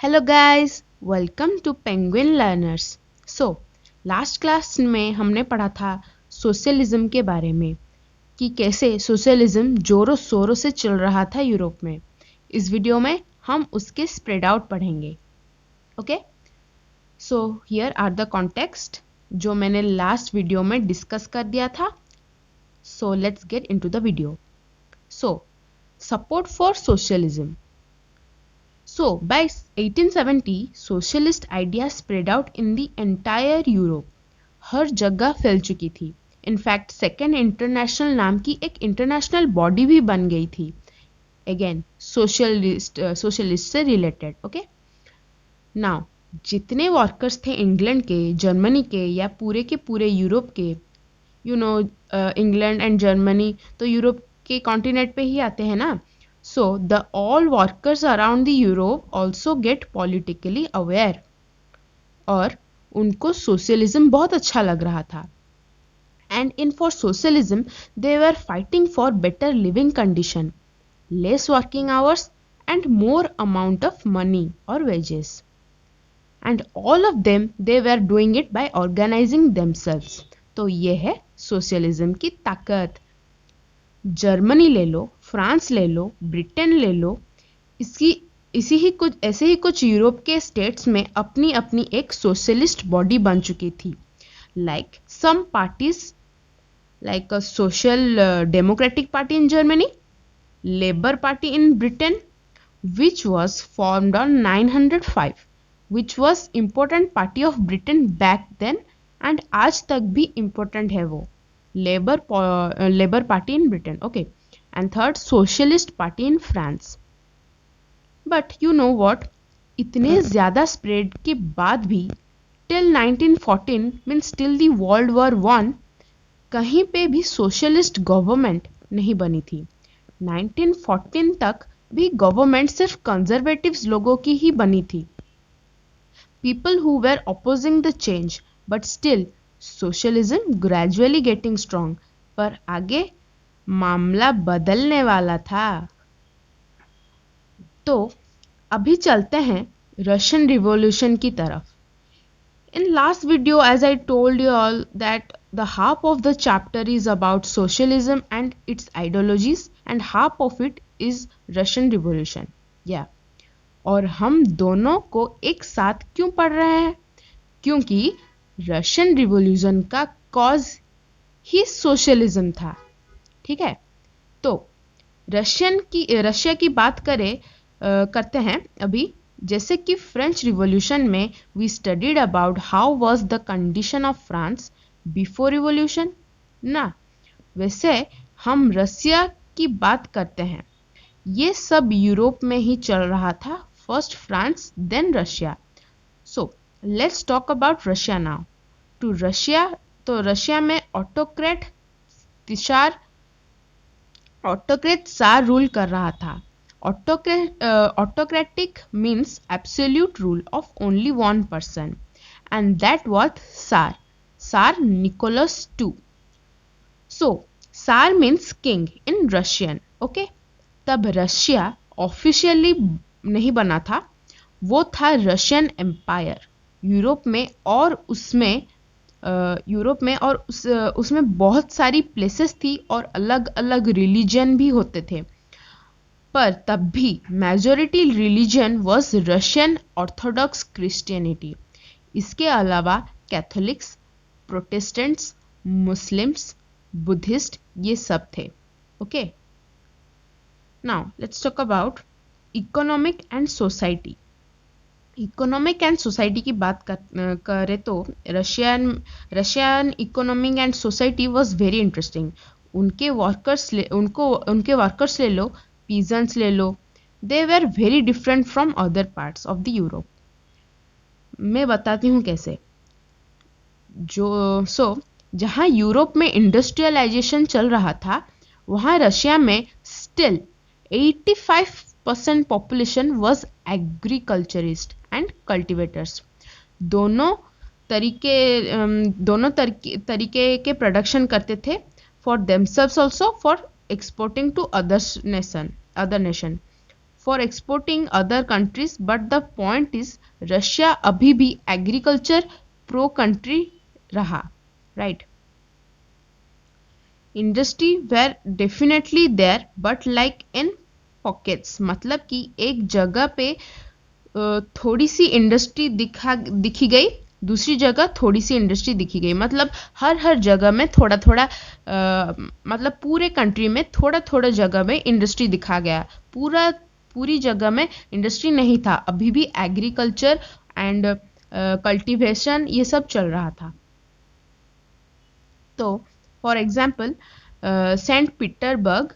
Hello guys, welcome to penguin learners. Last class में हमने पढ़ा था सोशलिज्म के बारे में कि कैसे सोशलिज्म जोरों शोरों से चल रहा था यूरोप में। इस वीडियो में हम उसके स्प्रेड आउट पढ़ेंगे। Okay, so here are the context जो मैंने लास्ट वीडियो में डिस्कस कर दिया था। So let's get into the video. Support for socialism. So, by 1870, socialist ideas spread out in the entire Europe. हर जगह फैल चुकी थी। इनफैक्ट सेकेंड इंटरनेशनल नाम की एक इंटरनेशनल बॉडी भी बन गई थी, अगेन सोशलिस्ट से रिलेटेड। ओके, नाउ जितने वर्कर्स थे इंग्लैंड के, जर्मनी के या पूरे के पूरे यूरोप के, इंग्लैंड एंड जर्मनी तो यूरोप के कॉन्टिनेंट पे ही आते हैं ना। So the all workers around the Europe also get politically aware और उनको सोशलिज्म बहुत अच्छा लग रहा था। And in for socialism they were fighting for better living condition, less working hours and more amount of money or wages. And all of them they were doing it by organizing themselves. तो ये है socialism की ताकत। Germany ले लो, France ले लो, Britain ले लो, ऐसे ही कुछ यूरोप के स्टेट्स में अपनी अपनी एक सोशलिस्ट बॉडी बन चुकी थी। Like some parties like social democratic party in Germany, labour party in Britain which was formed on 905, which was important party of Britain back then and आज तक भी इम्पोर्टेंट है वो labour party in Britain. Okay, and third socialist party in France. But you know what, इतने ज्यादा spread के बाद भी till 1914 means till the world war 1 कहीं पे भी सोशलिस्ट गवर्नमेंट नहीं बनी थी। 1914 तक भी गवर्नमेंट सिर्फ कंजर्वेटिव्स लोगों की ही बनी थी, people who were opposing the change, but still socialism gradually getting strong. पर आगे मामला बदलने वाला था। तो अभी चलते हैं रशियन रिवॉल्यूशन की तरफ। In last video as I told you all that the half of the chapter is about socialism and its ideologies and half of it is Russian revolution. या और हम दोनों को एक साथ क्यों पढ़ रहे हैं? क्योंकि रशियन रिवॉल्यूशन का कॉज ही सोशलिज्म था। ठीक है, तो रशिया की बात करते हैं अभी। जैसे कि फ्रेंच रिवॉल्यूशन में we studied about how was the condition of France before revolution ना, वैसे हम रशिया की बात करते हैं। ये सब यूरोप में ही चल रहा था, first France then Russia. So let's talk about Russia now. To Russia, तो रशिया में ऑटोक्रेट सार रूल कर रहा था। Autocratic means absolute rule of only one person and that was tsar Nicholas two. So tsar means king in Russian. Okay, तब Russia officially नहीं बना था, वो था रशियन एम्पायर यूरोप में, और उसमें उसमें बहुत सारी प्लेसेस थी और अलग अलग रिलीजन भी होते थे। पर तब भी majority religion was Russian Orthodox Christianity. इसके अलावा कैथोलिक्स, प्रोटेस्टेंट्स, मुस्लिम्स, बुद्धिस्ट ये सब थे। Okay, now let's talk about economic and society. Economic and society की बात करें तो Russian economic and society was very interesting. उनके वर्कर्स ले लो, पीजेंट्स ले लो, they were very different from other parts of the Europe. मैं बताती हूँ कैसे। जहाँ यूरोप में इंडस्ट्रियलाइजेशन चल रहा था, वहाँ रशिया में still 85% population was agriculturist and cultivators. दोनों तरीके के प्रोडक्शन करते थे, for themselves also, for exporting to other nation. For exporting other countries, but the point is Russia अभी भी एग्रीकल्चर प्रो कंट्री रहा, right. Industry were definitely there but like in pockets, मतलब कि एक जगह पे थोड़ी सी इंडस्ट्री दिखी गई, दूसरी जगह थोड़ी सी इंडस्ट्री दिखी गई, मतलब हर जगह में थोड़ा थोड़ा मतलब पूरे कंट्री में थोड़ा थोड़ा जगह में इंडस्ट्री दिखा गया, पूरी जगह में इंडस्ट्री नहीं था, अभी भी एग्रीकल्चर एंड कल्टीवेशन ये सब चल रहा था. तो for example Saint Petersburg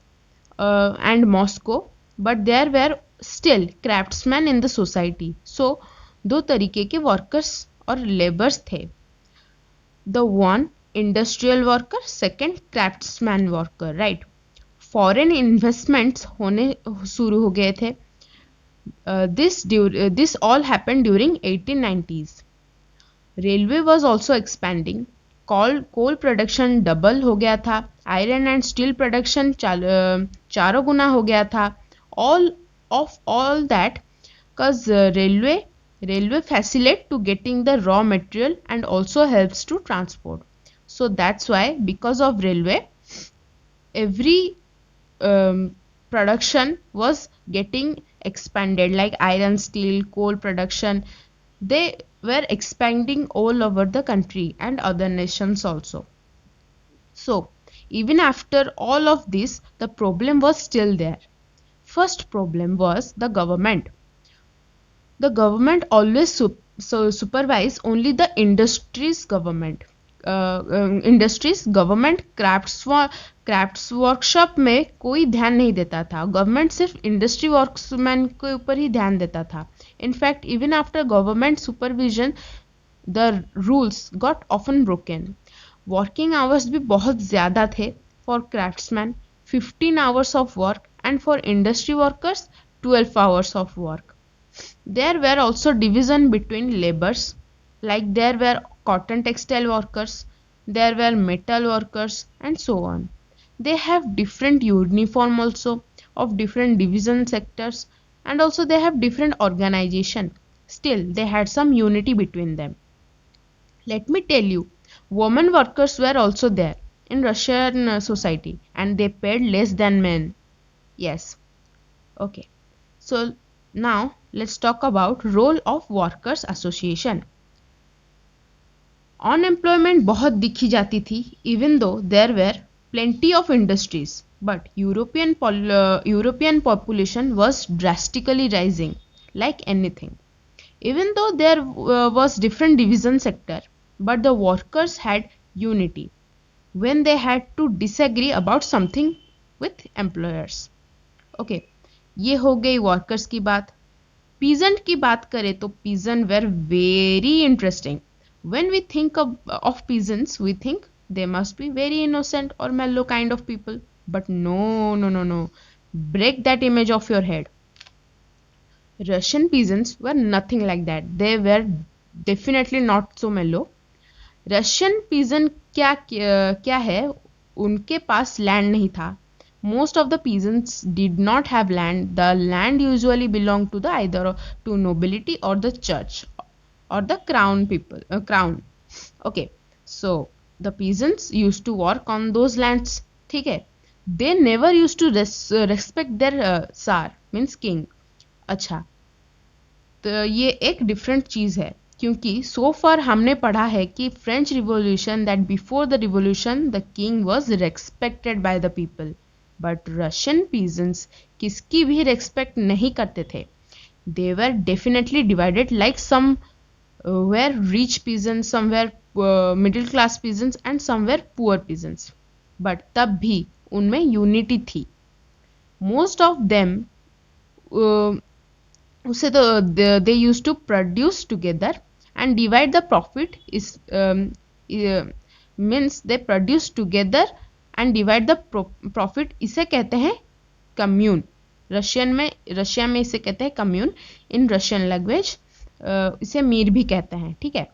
and Moscow, but there were still craftsman in the society. So दो तरीके के वर्कर्स और लेबर्स थे. The one industrial worker, second craftsman worker, right. Foreign investments होने शुरू हो गए थे. This all happened during 1890s. Railway was also expanding. Coal production double हो गया था. आयरन एंड स्टील प्रोडक्शन चारों गुना हो गया था. all that cause railway facilitate to getting the raw material and also helps to transport. So that's why because of railway every production was getting expanded, like iron, steel, coal production. They were expanding all over the country and other nations also. So even after all of this, the problem was still there. First problem was the government. The government always supervise only the industries government. Industries government crafts workshop में कोई ध्यान नहीं देता था. Government सिर्फ industry workmen के ऊपर ही ध्यान देता था. In fact even after government supervision the rules got often broken. Working hours भी बहुत ज़्यादा थे for craftsman, 15 hours of work, and for industry workers 12 hours of work. There were also division between labors, like there were cotton textile workers, there were metal workers, and so on. They have different uniform also of different division sectors, and also they have different organization. Still they had some unity between them. Let me tell you, women workers were also there in Russian society, and they paid less than men. Yes. Okay. So now let's talk about role of workers association. Unemployment बहुत दिखी जाती थी, even though there were plenty of industries, but European population was drastically rising like anything. Even though there was different division sector, but the workers had unity when they had to disagree about something with employers. Okay, ये हो गई workers की बात. Peasant की बात करें तो peasant were very interesting. When we think of peasants we think they must be very innocent और mellow kind of people, but no, break that image of your head. Russian peasants were nothing like that. They were definitely not so mellow. Russian peasant क्या है, उनके पास land नहीं था. Most of the peasants did not have land. The land usually belonged to the either to nobility or the church or the crown people. Crown. Okay. So the peasants used to work on those lands. ठीक है. They never used to respect their Tsar means king. अच्छा. तो ये एक different चीज़ है, क्योंकि so far हमने पढ़ा है कि French Revolution that before the revolution the king was respected by the people. But Russian peasants किसकी भी रेस्पेक्ट नहीं करते थे. They were definitely divided, like some were rich peasants, some were middle class peasants and some were poor peasants. But तब भी उनमें unity थी. Most of them उसे तो they use to produce together and divide the profit. Is means they produce together and divide the profit. इसे कहते हैं commune. Russia में इसे कहते हैं कम्यून. इन रशियन लैंग्वेज इसे मीर भी कहते हैं. ठीक है.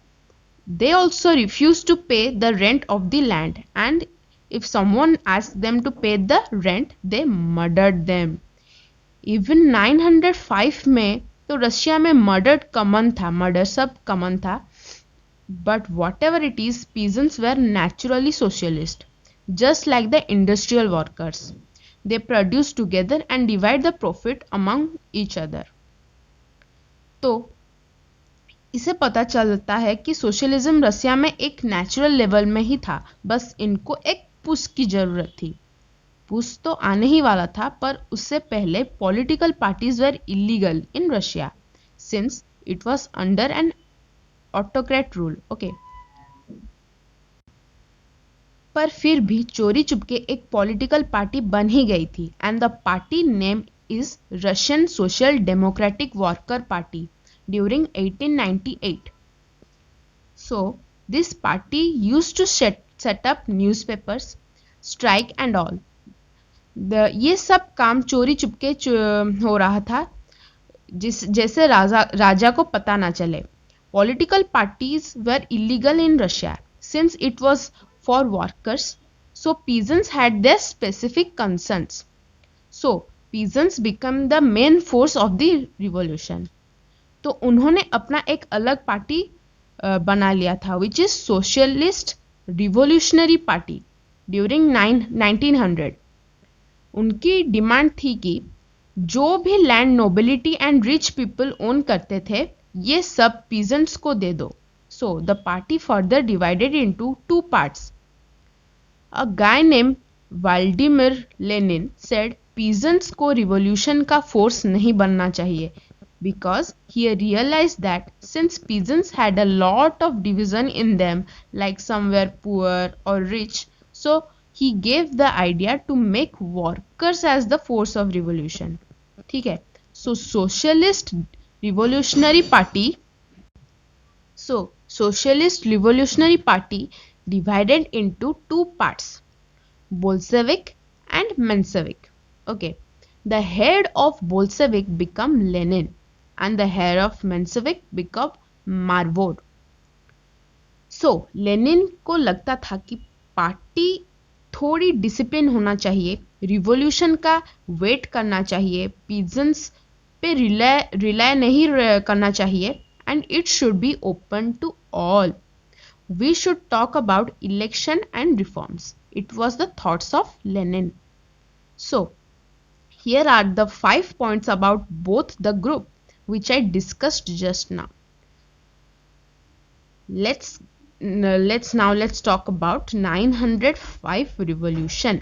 They also refuse to pay the rent of the land, and if someone ask them to pay the rent they murdered them. Even 905 में तो रशिया में मर्डर सब कॉमन था, but whatever it is, peasants were naturally socialist, just like the industrial workers. They produce together and divide the profit among each other. तो इसे पता चलता है कि सोशलिज्म रसिया में एक नेचुरल लेवल में ही था, बस इनको एक पुश की जरूरत थी। पुश तो आने ही वाला था, पर उससे पहले political parties were illegal in Russia since it was under an autocrat rule. Okay, पर फिर भी चोरी चुपके एक पॉलिटिकल पार्टी बन ही गई थी, and the party name is Russian social democratic worker party during 1898। So this party used to set up newspapers, strike and all. ये सब काम चोरी चुपके हो रहा था, जैसे राजा को पता ना चले। Political parties were illegal in Russia since it was for workers, so peasants had their specific concerns. So peasants become the main force of the revolution. तो उन्होंने अपना एक अलग पार्टी बना लिया था, which is Socialist Revolutionary Party during 1900। उनकी demand थी कि जो भी land nobility and rich people own करते थे, ये सब पीजेंट्स को दे दो। So the party further divided into two parts. A guy named Vladimir Lenin said peasants को revolution का force नहीं बनना चाहिए, because he realized that since peasants had a lot of division in them, like some were poor or rich, so he gave the idea to make workers as the force of revolution. ठीक है, so Socialist Revolutionary Party divided into two parts, Bolshevik and Menshevik. Okay, the head of Bolshevik became Lenin and the head of Menshevik became Marvor. So Lenin को लगता था कि party थोड़ी discipline होना चाहिए, revolution का वेट करना चाहिए, पीजेंट्स पे रिलाय नहीं करना चाहिए, and it should be open to all. We should talk about election and reforms. It was the thoughts of Lenin. So, here are the 5 points about both the group, which I discussed just now. Let's talk about 905 revolution.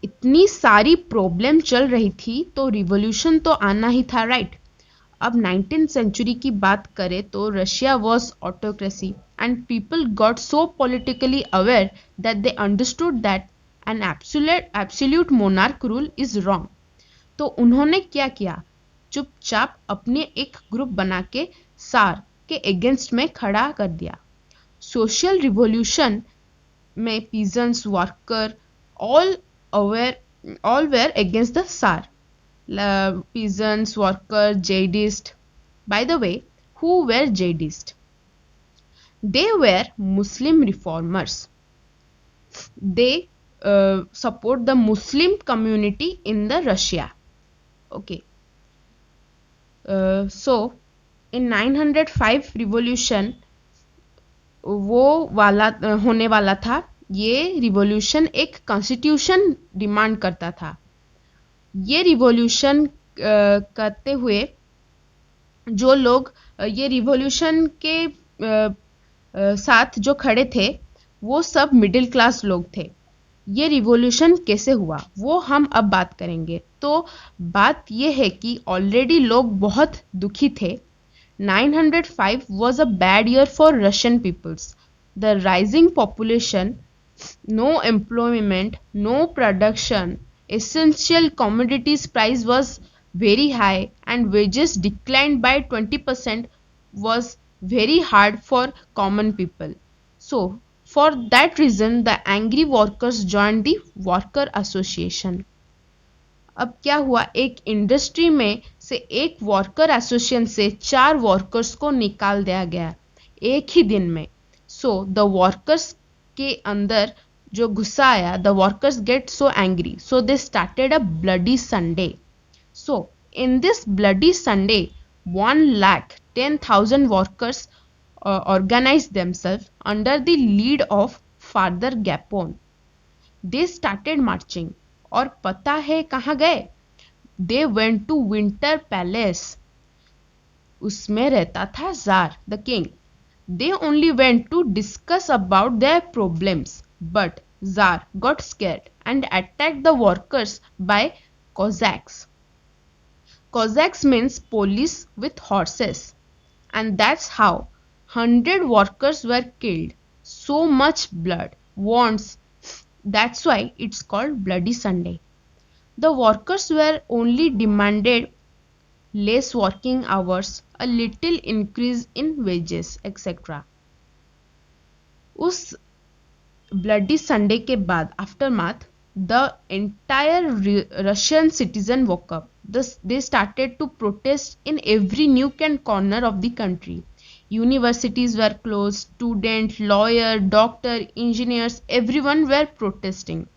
इतनी सारी problem चल रही थी, तो revolution तो आना ही था, right? अब 19th सेंचुरी की बात करें तो Russia was autocracy and people got so politically aware that they understood that an absolute monarch rule is wrong. तो उन्होंने क्या किया, चुपचाप अपने एक ग्रुप बना के सार के अगेंस्ट में खड़ा कर दिया। सोशल रिवॉल्यूशन में peasants, worker all were against the Tsar. Peasants, workers, Jihadists. By the way, who were Jihadists? They were Muslim reformers. They support the Muslim community in the Russia. Okay. So in 905 revolution वो होने वाला था। ये revolution एक constitution demand करता था। ये revolution करते हुए जो लोग ये रिवॉल्यूशन के साथ जो खड़े थे वो सब मिडिल क्लास लोग थे। ये रिवॉल्यूशन कैसे हुआ वो हम अब बात करेंगे। तो बात ये है कि ऑलरेडी लोग बहुत दुखी थे। 905 was a bad year for Russian peoples. The rising population, no employment, no production, essential commodities price was very high and wages declined by 20% was very hard for common people. So for that reason the angry workers joined the worker association. अब क्या हुआ, एक industry में से एक worker association से 4 workers को निकाल दिया गया एक ही दिन में। सो द वर्कर्स के अंदर जो गुस्सा आया, the workers get so angry, so they started a bloody Sunday. So in this bloody Sunday, 1,10,000 workers organized themselves under the lead of Father Gapon. They started marching. और पता है कहाँ गए? They went to Winter Palace. उसमें रहता था Tsar, the king. They only went to discuss about their problems, but Tsar got scared and attacked the workers by Cossacks. Cossacks means police with horses, and that's how 100 workers were killed. So much blood, wounds. That's why it's called Bloody Sunday. The workers were only demanded less working hours, a little increase in wages, etc. उस bloody Sunday के बाद aftermath, the entire Russian citizen woke up. They started to protest in every nook and corner of the country. Universities were closed, students, lawyers, doctors, engineers, everyone were protesting.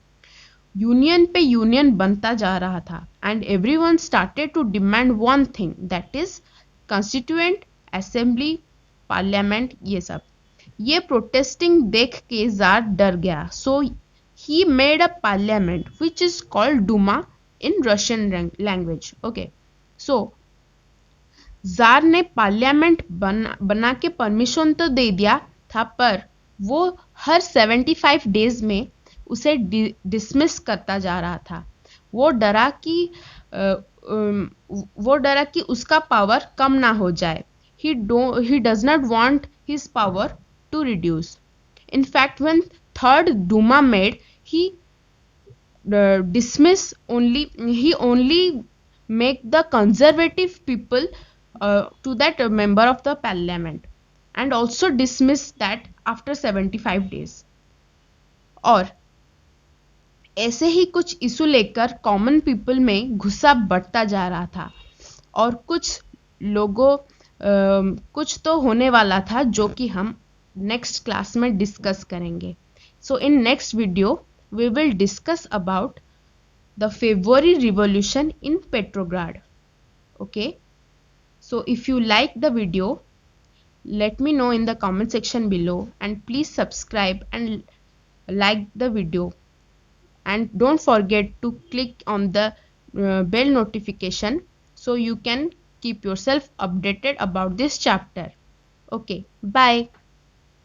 Union पे union बनता जा रहा था and everyone started to demand one thing, that is constituent assembly, parliament, ये सब. ये protesting देख के जार डर गया. So he made a parliament which is called Duma in Russian language. Okay, so tsar ने पार्लियामेंट बना के परमिशन तो दे दिया था, पर वो हर 75 डेज में उसे डिसमिस करता जा रहा था. वो डरा कि उसका पावर कम ना हो जाए. he does not want his power to reduce. In fact, when third Duma met, he only make the conservative people to that member of the parliament, and also dismiss that after 75 days. और ऐसे ही कुछ issue लेकर common people में गुस्सा बढ़ता जा रहा था, और कुछ तो होने वाला था जो कि हम नेक्स्ट क्लास में डिस्कस करेंगे. So in next video we will discuss about the February revolution in Petrograd. Okay, so if you like the video, let me know in the comment section below, and please subscribe and like the video, and don't forget to click on the bell notification so you can keep yourself updated about this chapter. Okay, bye.